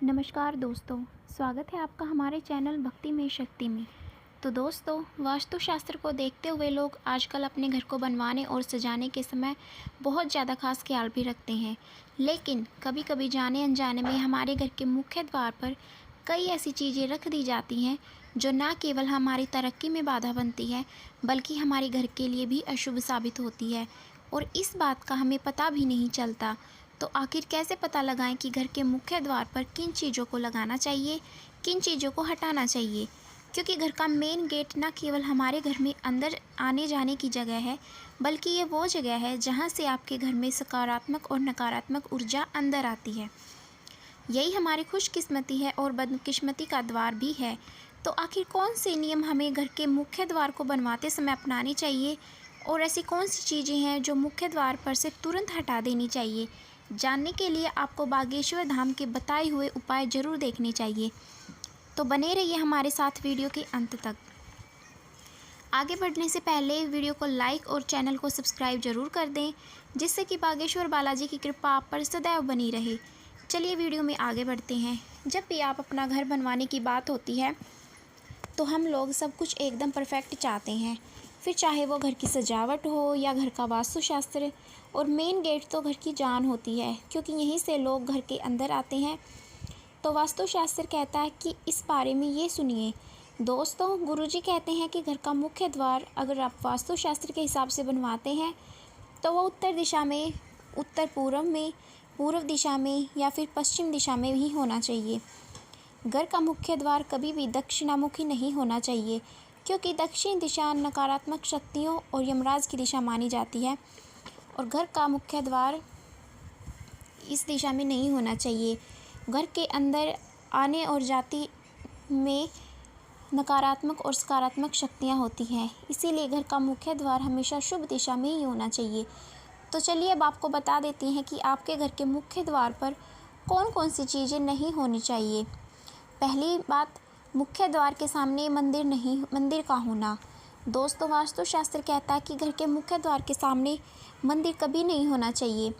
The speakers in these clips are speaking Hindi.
नमस्कार दोस्तों, स्वागत है आपका हमारे चैनल भक्ति में शक्ति में। तो दोस्तों, वास्तुशास्त्र को देखते हुए लोग आजकल अपने घर को बनवाने और सजाने के समय बहुत ज़्यादा खास ख्याल भी रखते हैं। लेकिन कभी कभी जाने अनजाने में हमारे घर के मुख्य द्वार पर कई ऐसी चीज़ें रख दी जाती हैं जो न केवल हमारी तरक्की में बाधा बनती है बल्कि हमारे घर के लिए भी अशुभ साबित होती है, और इस बात का हमें पता भी नहीं चलता। तो आखिर कैसे पता लगाएं कि घर के मुख्य द्वार पर किन चीज़ों को लगाना चाहिए, किन चीज़ों को हटाना चाहिए? क्योंकि घर का मेन गेट न केवल हमारे घर में अंदर आने जाने की जगह है, बल्कि ये वो जगह है जहाँ से आपके घर में सकारात्मक और नकारात्मक ऊर्जा अंदर आती है। यही हमारी खुशकिस्मती है और बदकिस्मती का द्वार भी है। तो आखिर कौन से नियम हमें घर के मुख्य द्वार को बनवाते समय अपनाने चाहिए, और ऐसी कौन सी चीज़ें हैं जो मुख्य द्वार पर से तुरंत हटा देनी चाहिए? जानने के लिए आपको बागेश्वर धाम के बताए हुए उपाय ज़रूर देखने चाहिए। तो बने रहिए हमारे साथ वीडियो के अंत तक। आगे बढ़ने से पहले वीडियो को लाइक और चैनल को सब्सक्राइब ज़रूर कर दें, जिससे कि बागेश्वर बालाजी की कृपा आप पर सदैव बनी रहे। चलिए वीडियो में आगे बढ़ते हैं। जब भी आप अपना घर बनवाने की बात होती है तो हम लोग सब कुछ एकदम परफेक्ट चाहते हैं, फिर चाहे वो घर की सजावट हो या घर का वास्तुशास्त्र। और मेन गेट तो घर की जान होती है, क्योंकि यहीं से लोग घर के अंदर आते हैं। तो वास्तुशास्त्र कहता है कि इस बारे में ये सुनिए दोस्तों। गुरुजी कहते हैं कि घर का मुख्य द्वार अगर आप वास्तुशास्त्र के हिसाब से बनवाते हैं तो वो उत्तर दिशा में, उत्तर पूर्व में, पूर्व दिशा में या फिर पश्चिम दिशा में ही होना चाहिए। घर का मुख्य द्वार कभी भी दक्षिणामुखी नहीं होना चाहिए, क्योंकि दक्षिण दिशा नकारात्मक शक्तियों और यमराज की दिशा मानी जाती है। और घर का मुख्य द्वार इस दिशा में नहीं होना चाहिए। घर के अंदर आने और जाती में नकारात्मक और सकारात्मक शक्तियाँ होती हैं, इसीलिए घर का मुख्य द्वार हमेशा शुभ दिशा में ही होना चाहिए। तो चलिए अब आपको बता देती हैं कि आपके घर के मुख्य द्वार पर कौन कौन सी चीज़ें नहीं होनी चाहिए। पहली बात, मुख्य द्वार के सामने मंदिर का होना। दोस्तों, वास्तुशास्त्र कहता है कि घर के मुख्य द्वार के सामने मंदिर कभी नहीं होना चाहिए।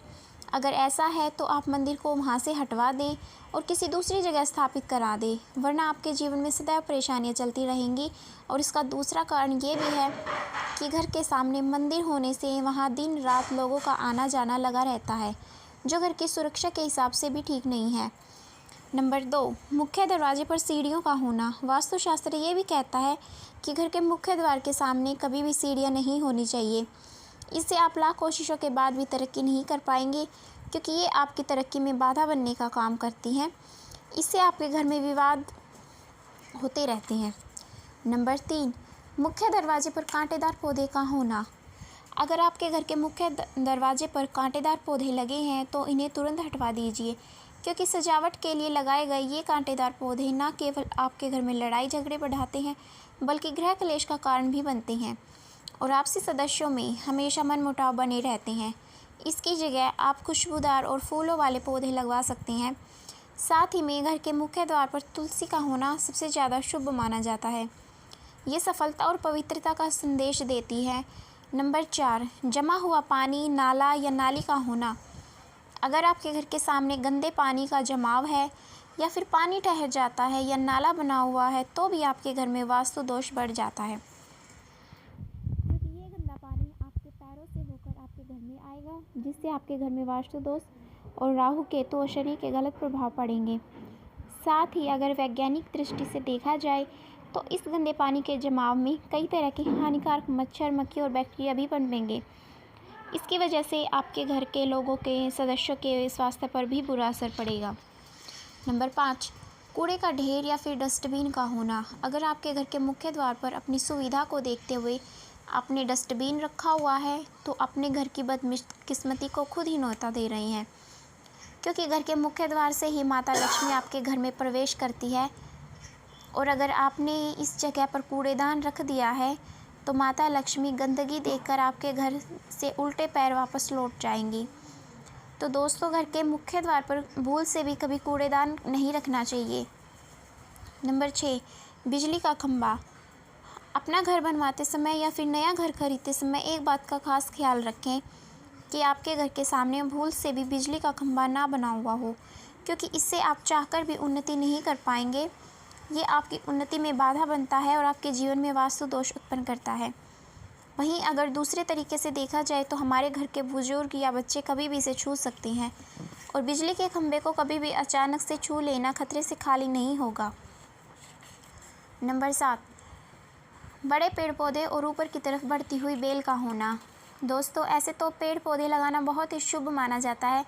अगर ऐसा है तो आप मंदिर को वहाँ से हटवा दें और किसी दूसरी जगह स्थापित करा दें, वरना आपके जीवन में सदैव परेशानियाँ चलती रहेंगी। और इसका दूसरा कारण ये भी है कि घर के सामने मंदिर होने से वहाँ दिन रात लोगों का आना जाना लगा रहता है, जो घर की सुरक्षा के हिसाब से भी ठीक नहीं है। नंबर 2, मुख्य दरवाजे पर सीढ़ियों का होना। वास्तुशास्त्र ये भी कहता है कि घर के मुख्य द्वार के सामने कभी भी सीढ़ियाँ नहीं होनी चाहिए। इससे आप लाख कोशिशों के बाद भी तरक्की नहीं कर पाएंगे, क्योंकि ये आपकी तरक्की में बाधा बनने का काम करती हैं। इससे आपके घर में विवाद होते रहते हैं। नंबर 3, मुख्य दरवाजे पर कांटेदार पौधे का होना। अगर आपके घर के मुख्य दरवाजे पर कांटेदार पौधे लगे हैं तो इन्हें तुरंत हटवा दीजिए, क्योंकि सजावट के लिए लगाए गए ये कांटेदार पौधे न केवल आपके घर में लड़ाई झगड़े बढ़ाते हैं बल्कि गृह क्लेश का कारण भी बनते हैं और आपसी सदस्यों में हमेशा मनमुटाव बने रहते हैं। इसकी जगह आप खुशबूदार और फूलों वाले पौधे लगवा सकते हैं। साथ ही में घर के मुख्य द्वार पर तुलसी का होना सबसे ज़्यादा शुभ माना जाता है। ये सफलता और पवित्रता का संदेश देती है। नंबर 4, जमा हुआ पानी, नाला या नाली का होना। अगर आपके घर के सामने गंदे पानी का जमाव है या फिर पानी ठहर जाता है या नाला बना हुआ है तो भी आपके घर में वास्तु दोष बढ़ जाता है, क्योंकि ये गंदा पानी आपके पैरों से होकर आपके घर में आएगा, जिससे आपके घर में वास्तु दोष और राहु केतु और शनि के गलत प्रभाव पड़ेंगे। साथ ही अगर वैज्ञानिक दृष्टि से देखा जाए तो इस गंदे पानी के जमाव में कई तरह के हानिकारक मच्छर, मक्खी और बैक्टीरिया भी पनपेंगे। इसकी वजह से आपके घर के लोगों के सदस्यों के स्वास्थ्य पर भी बुरा असर पड़ेगा। नंबर 5, कूड़े का ढेर या फिर डस्टबिन का होना। अगर आपके घर के मुख्य द्वार पर अपनी सुविधा को देखते हुए आपने डस्टबिन रखा हुआ है तो अपने घर की बदकिस्मती को खुद ही न्योता दे रहे हैं, क्योंकि घर के मुख्य द्वार से ही माता लक्ष्मी आपके घर में प्रवेश करती है। और अगर आपने इस जगह पर कूड़ेदान रख दिया है तो माता लक्ष्मी गंदगी देखकर आपके घर से उल्टे पैर वापस लौट जाएंगी। तो दोस्तों, घर के मुख्य द्वार पर भूल से भी कभी कूड़ेदान नहीं रखना चाहिए। नंबर 6, बिजली का खंभा। अपना घर बनवाते समय या फिर नया घर खरीदते समय एक बात का खास ख्याल रखें कि आपके घर के सामने भूल से भी बिजली का खंभा ना बना हुआ हो, क्योंकि इससे आप चाहकर भी उन्नति नहीं कर पाएंगे। ये आपकी उन्नति में बाधा बनता है और आपके जीवन में वास्तु दोष उत्पन्न करता है। वहीं अगर दूसरे तरीके से देखा जाए तो हमारे घर के बुजुर्ग या बच्चे कभी भी इसे छू सकते हैं और बिजली के खंभे को कभी भी अचानक से छू लेना खतरे से खाली नहीं होगा। नंबर 7, बड़े पेड़ पौधे और ऊपर की तरफ बढ़ती हुई बेल का होना। दोस्तों, ऐसे तो पेड़ पौधे लगाना बहुत ही शुभ माना जाता है,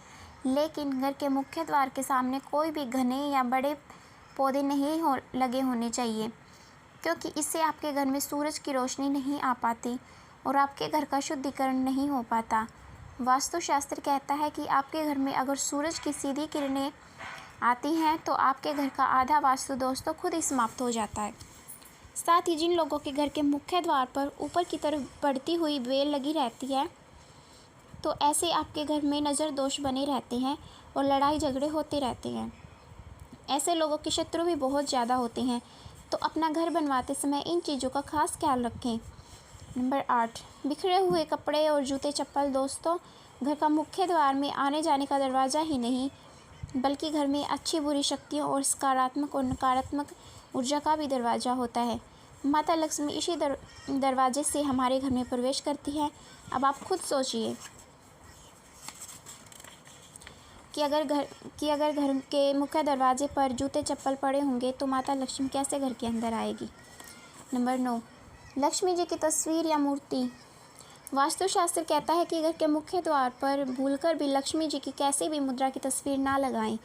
लेकिन घर के मुख्य द्वार के सामने कोई भी घने या बड़े पौधे नहीं लगे होने चाहिए, क्योंकि इससे आपके घर में सूरज की रोशनी नहीं आ पाती और आपके घर का शुद्धिकरण नहीं हो पाता। वास्तुशास्त्र कहता है कि आपके घर में अगर सूरज की सीधी किरणें आती हैं तो आपके घर का आधा वास्तु दोष तो खुद ही समाप्त हो जाता है। साथ ही जिन लोगों के घर के मुख्य द्वार पर ऊपर की तरफ बढ़ती हुई बेल लगी रहती है, तो ऐसे आपके घर में नज़र दोष बने रहते हैं और लड़ाई झगड़े होते रहते हैं। ऐसे लोगों के शत्रु भी बहुत ज़्यादा होते हैं, तो अपना घर बनवाते समय इन चीज़ों का खास ख्याल रखें। नंबर 8, बिखरे हुए कपड़े और जूते चप्पल। दोस्तों, घर का मुख्य द्वार में आने जाने का दरवाज़ा ही नहीं, बल्कि घर में अच्छी बुरी शक्तियों और सकारात्मक और नकारात्मक ऊर्जा का भी दरवाज़ा होता है। माता लक्ष्मी इसी दरवाजे से हमारे घर में प्रवेश करती है। अब आप खुद सोचिए कि अगर घर के मुख्य दरवाजे पर जूते चप्पल पड़े होंगे तो माता लक्ष्मी कैसे घर के अंदर आएगी। नंबर 9, लक्ष्मी जी की तस्वीर या मूर्ति। वास्तुशास्त्र कहता है कि घर के मुख्य द्वार पर भूलकर भी लक्ष्मी जी की कैसी भी मुद्रा की तस्वीर ना लगाएं,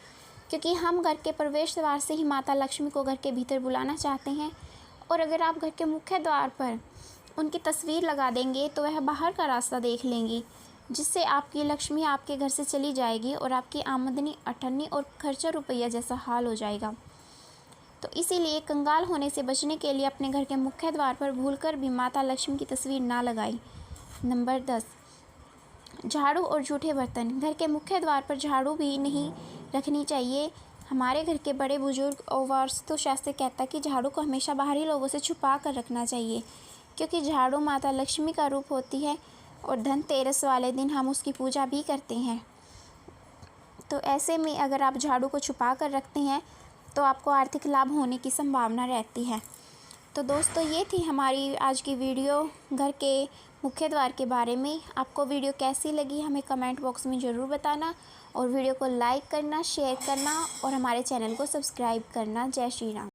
क्योंकि हम घर के प्रवेश द्वार से ही माता लक्ष्मी को घर के भीतर बुलाना चाहते हैं। और अगर आप घर के मुख्य द्वार पर उनकी तस्वीर लगा देंगे तो वह बाहर का रास्ता देख लेंगी, जिससे आपकी लक्ष्मी आपके घर से चली जाएगी और आपकी आमदनी अठन्नी और खर्चा रुपया जैसा हाल हो जाएगा। तो इसीलिए कंगाल होने से बचने के लिए अपने घर के मुख्य द्वार पर भूलकर भी माता लक्ष्मी की तस्वीर ना लगाएं। नंबर 10, झाड़ू और जूठे बर्तन। घर के मुख्य द्वार पर झाड़ू भी नहीं रखनी चाहिए। हमारे घर के बड़े बुजुर्ग और वास्तुशास्त्र कहता है कि झाड़ू को हमेशा बाहरी लोगों से छुपा कर रखना चाहिए, क्योंकि झाड़ू माता लक्ष्मी का रूप होती है और धनतेरस वाले दिन हम उसकी पूजा भी करते हैं। तो ऐसे में अगर आप झाड़ू को छुपा कर रखते हैं तो आपको आर्थिक लाभ होने की संभावना रहती है। तो दोस्तों, ये थी हमारी आज की वीडियो घर के मुख्य द्वार के बारे में। आपको वीडियो कैसी लगी हमें कमेंट बॉक्स में ज़रूर बताना और वीडियो को लाइक करना, शेयर करना और हमारे चैनल को सब्सक्राइब करना। जय श्री राम।